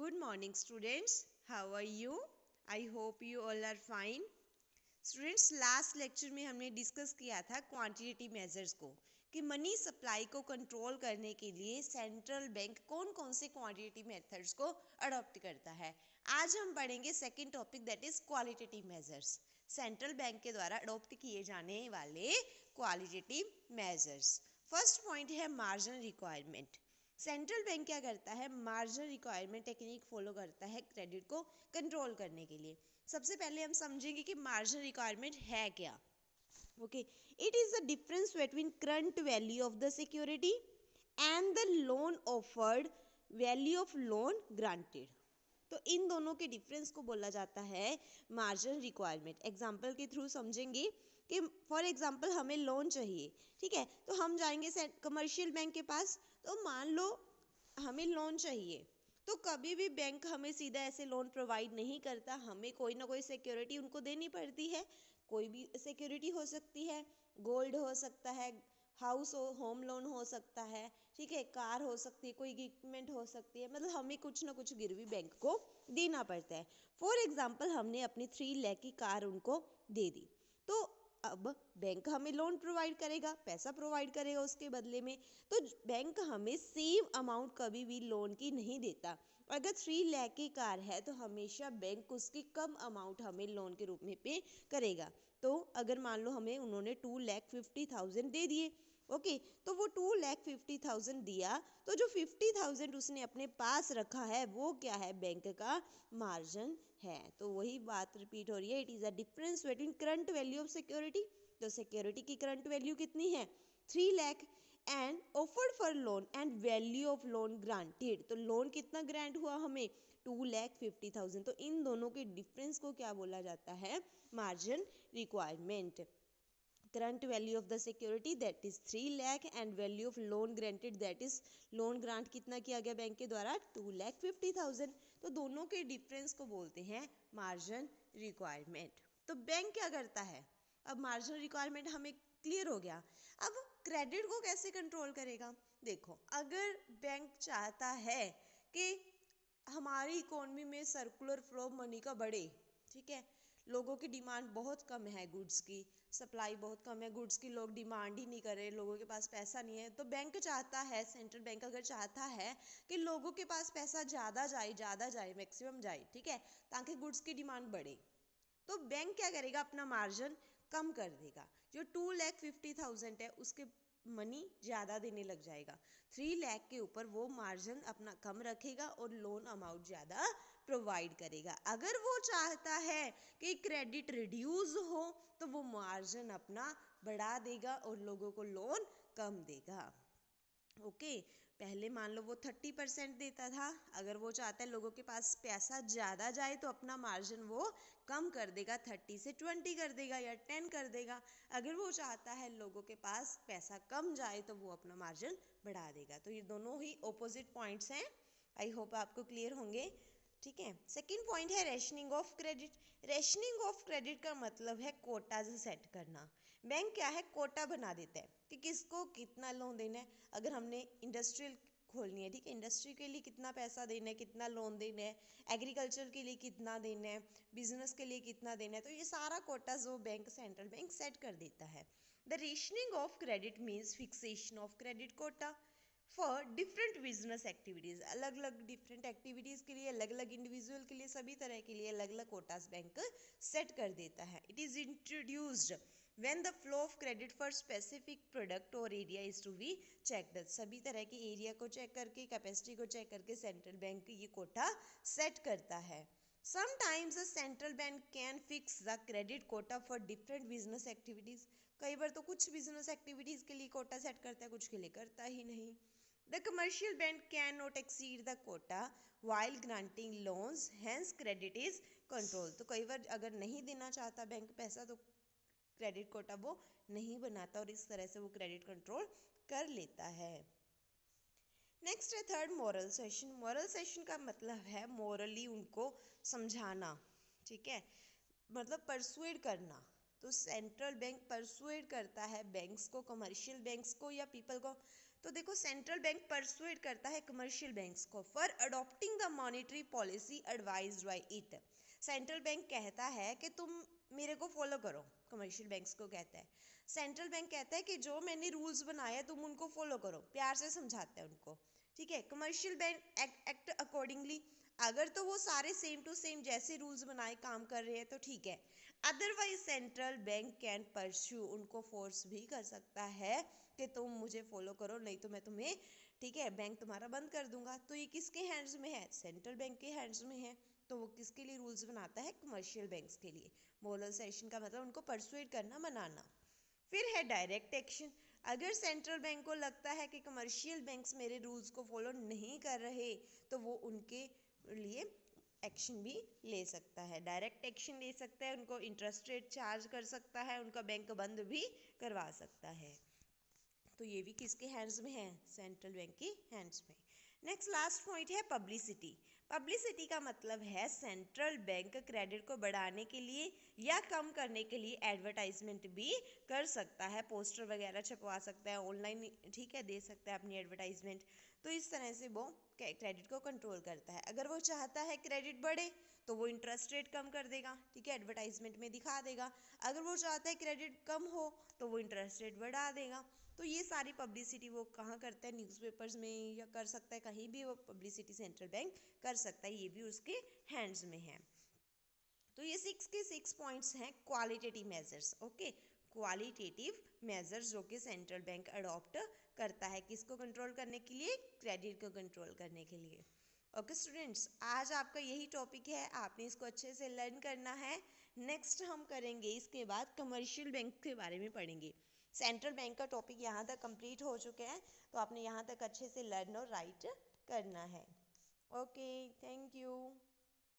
Good morning students. How are you? I hope you all are fine. Students last lecture में हमने discuss किया था quantitative measures को कि मनी सप्लाई को कंट्रोल करने के लिए सेंट्रल बैंक कौन कौन से क्वांटिटेटिव मेथड्स को अडॉप्ट करता है। आज हम पढ़ेंगे second topic that is qualitative measures, central bank के द्वारा अडॉप्ट किए जाने वाले क्वालिटेटिव मेजर्स। फर्स्ट पॉइंट है मार्जिनल रिक्वायरमेंट। सेंट्रल बैंक क्या करता है, मार्जिनल रिक्वायरमेंट टेक्निक फॉलो करता है क्रेडिट को कंट्रोल करने के लिए। सबसे पहले हम समझेंगे कि मार्जिनल रिक्वायरमेंट है क्या। Okay, it is the difference between current value of the security and the loan offered, value of loan granted. तो इन दोनों के डिफरेंस को बोला जाता है मार्जिनल रिक्वायरमेंट। एग्जांपल के थ्रू समझेंगे कि फॉर एग्जांपल हमें लोन चाहिए, ठीक है, तो हम जाएंगे कमर्शियल बैंक के पास। तो मान लो हमें लोन चाहिए, तो कभी भी बैंक हमें सीधा ऐसे लोन प्रोवाइड नहीं करता, हमें कोई ना कोई सिक्योरिटी उनको देनी पड़ती है। कोई भी सिक्योरिटी हो सकती है, गोल्ड हो सकता है, हाउस हो, होम लोन हो सकता है, ठीक है, कार हो सकती है, कोई इक्विपमेंट हो सकती है, मतलब हमें कुछ ना कुछ गिरवी बैंक को देना पड़ता है। फॉर एग्जाम्पल हमने अपनी 3 लाख की कार उनको दे दी, तो अब बैंक हमें लोन प्रोवाइड करेगा, पैसा प्रोवाइड करेगा उसके बदले में। तो बैंक हमें सेम अमाउंट कभी भी लोन की नहीं देता। अगर 3 लाख की कार है तो हमेशा बैंक उसकी कम अमाउंट हमें लोन के रूप में पे करेगा। तो अगर मान लो हमें उन्होंने 2,50,000 दे दिए, ओके, तो वो 2,50,000 दिया, तो जो 50,000 उसने अपने पास रखा है वो क्या है, बैंक का मार्जिन है। तो वही बात रिपीट हो रही है, it is a difference between current value of security. तो सिक्योरिटी की करंट वैल्यू कितनी है, 3 lakh, and offered for loan and value of loan granted. तो लोन कितना ग्रांट हुआ हमें, 2,50,000। तो इन दोनों के डिफरेंस को क्या बोला जाता है, margin requirement. Current value of the security that is 3 lakh and value of loan granted that is, loan grant कितना किया गया बैंक के द्वारा, 2,50,000। तो दोनों के डिफरेंस को बोलते हैं मार्जिन रिक्वायरमेंट। तो बैंक क्या करता है, अब मार्जिनल रिक्वायरमेंट हमें क्लियर हो गया। अब क्रेडिट को कैसे कंट्रोल करेगा। देखो, अगर बैंक चाहता है कि हमारी इकोनॉमी में सर्कुलर फ्लो मनी का बढ़े, ठीक है, लोगों की डिमांड बहुत कम है, गुड्स की सप्लाई बहुत कम है, गुड्स की लोग डिमांड ही नहीं कर रहे, लोगों के पास पैसा नहीं है, तो बैंक चाहता है, सेंट्रल बैंक अगर चाहता है कि लोगों के पास पैसा ज़्यादा जाए, मैक्सिमम जाए, ठीक है, ताकि गुड्स की डिमांड बढ़े, तो बैंक क्या करेगा, अपना मार्जिन कम कर देगा। जो 2,50,000 है उसके मनी ज़्यादा देने लग जाएगा, 3 लाख के ऊपर वो मार्जिन अपना कम रखेगा और लोन अमाउंट ज़्यादा प्रोवाइड करेगा। अगर वो चाहता है कि क्रेडिट रिड्यूस हो तो वो मार्जिन अपना बढ़ा देगा और लोगों को लोन कम देगा। ओके, पहले मान लो वो 30% देता था, अगर वो चाहता है लोगों के पास पैसा ज़्यादा जाए तो अपना मार्जिन वो कम कर देगा, 30 से 20 कर देगा या 10 कर देगा। अगर वो चाहता है लोगों के पास पैसा कम जाए तो वो अपना मार्जिन बढ़ा देगा। तो ये दोनों ही ऑपोजिट पॉइंट्स हैं, आई होप आपको क्लियर होंगे, ठीक है। सेकंड पॉइंट है rationing of credit. Rationing of credit का मतलब है कोटा सेट करना। बैंक क्या है, कोटा बना देता है कि किसको कितना लोन देना है। अगर हमने इंडस्ट्रियल खोलनी है, ठीक है, इंडस्ट्री के लिए कितना पैसा देना है, कितना लोन देना है, एग्रीकल्चर के लिए कितना देना है, बिजनेस के लिए कितना देना है, तो ये सारा कोटा जो बैंक, सेंट्रल बैंक सेट कर देता है। The rationing of credit means fixation of credit Kota for different business activities. अलग अलग डिफरेंट एक्टिविटीज़ के लिए, अलग अलग इंडिविजुअल के लिए, सभी तरह के लिए अलग अलग कोटास बैंक सेट कर देता है। It is introduced when the flow of credit for specific product or area is to be checked। सभी तरह के एरिया को चेक करके, कैपेसिटी को चेक करके सेंट्रल बैंक ये कोटा सेट करता है। Sometimes the central bank can fix the credit quota for different business activities। कई बार तो कुछ बिजनेस एक्टिविटीज़ के लिए कोटा सेट करता है, कुछ के लिए करता ही नहीं। The commercial bank cannot exceed the quota while granting loans, hence credit is controlled। तो कई बार अगर नहीं देना चाहता बैंक पैसा तो क्रेडिट कोटा वो नहीं बनाता और इस तरह से वो क्रेडिट कंट्रोल कर लेता है। नेक्स्ट है third, moral session. Moral session का मतलब है मॉरली उनको समझाना, ठीक है, मतलब परसुएड करना। तो सेंट्रल बैंक परसुएड करता है बैंक्स को, कमर्शियल बैंक्स को या पीपल को, तो देखो सेंट्रल बैंक परसुएट करता है कमर्शियल बैंक्स को for adopting the monetary policy advised by it. Central bank कहता है कि तुम मेरे को फॉलो करो, कमर्शियल बैंक्स को कहता है। सेंट्रल बैंक कहता है कि जो मैंने रूल्स बनाए तुम उनको फॉलो करो, प्यार से समझाता है उनको, ठीक है। कमर्शियल बैंक एक्ट अकॉर्डिंगली, अगर तो वो सारे सेम टू सेम जैसे रूल्स बनाए काम कर रहे हैं तो ठीक है, otherwise central bank can pursue, उनको फोर्स भी कर सकता है कि तुम मुझे फॉलो करो, नहीं तो मैं तुम्हें, ठीक है, बैंक तुम्हारा बंद कर दूंगा। तो ये किसके हैंड्स में है? सेंट्रल बैंक के हैंड्स में है। तो वो किसके लिए रूल्स बनाता है? कमर्शियल बैंक्स के लिए। मोरलाइजेशन का मतलब उनको परसुएट करना, मनाना। फिर है डायरेक्ट एक्शन। अगर सेंट्रल बैंक को लगता है कि कमर्शियल बैंक्स मेरे रूल्स को फॉलो नहीं कर रहे तो वो उनके लिए एक्शन भी ले सकता है, डायरेक्ट एक्शन ले सकता है, उनको इंटरेस्ट रेट चार्ज कर सकता है, उनका बैंक बंद भी करवा सकता है। तो ये भी किसके हैंड्स में है? सेंट्रल बैंक के हैंड्स में। नेक्स्ट लास्ट पॉइंट है पब्लिसिटी। पब्लिसिटी का मतलब है सेंट्रल बैंक क्रेडिट को बढ़ाने के लिए या कम करने के लिए एडवर्टाइजमेंट भी कर सकता है, पोस्टर वगैरह छपवा सकता है, ऑनलाइन, ठीक है, दे सकता है अपनी एडवर्टाइजमेंट। तो इस तरह से वो क्रेडिट को कंट्रोल करता है। अगर वो चाहता है क्रेडिट बढ़े तो वो इंटरेस्ट रेट कम कर देगा, ठीक है, एडवर्टाइजमेंट में दिखा देगा। अगर वो चाहता है क्रेडिट कम हो तो वो इंटरेस्ट रेट बढ़ा देगा। तो ये सारी पब्लिसिटी वो कहाँ करता है? न्यूज़पेपर्स में, या कर सकता है कहीं भी वो पब्लिसिटी सेंट्रल बैंक कर सकता है, ये भी उसके हैंड्स में है। तो ये 6 के 6 पॉइंट्स हैं qualitative measures. Okay, qualitative measures जो कि सेंट्रल बैंक अडॉप्ट करता है, किसको कंट्रोल करने के लिए? क्रेडिट को कंट्रोल करने के लिए। ओके स्टूडेंट्स, आज आपका यही टॉपिक है, आपने इसको अच्छे से लर्न करना है। नेक्स्ट हम करेंगे इसके बाद कमर्शियल बैंक के बारे में पढ़ेंगे। सेंट्रल बैंक का टॉपिक यहाँ तक कंप्लीट हो चुके हैं, तो आपने यहाँ तक अच्छे से लर्न और राइट करना है। Okay, thank you.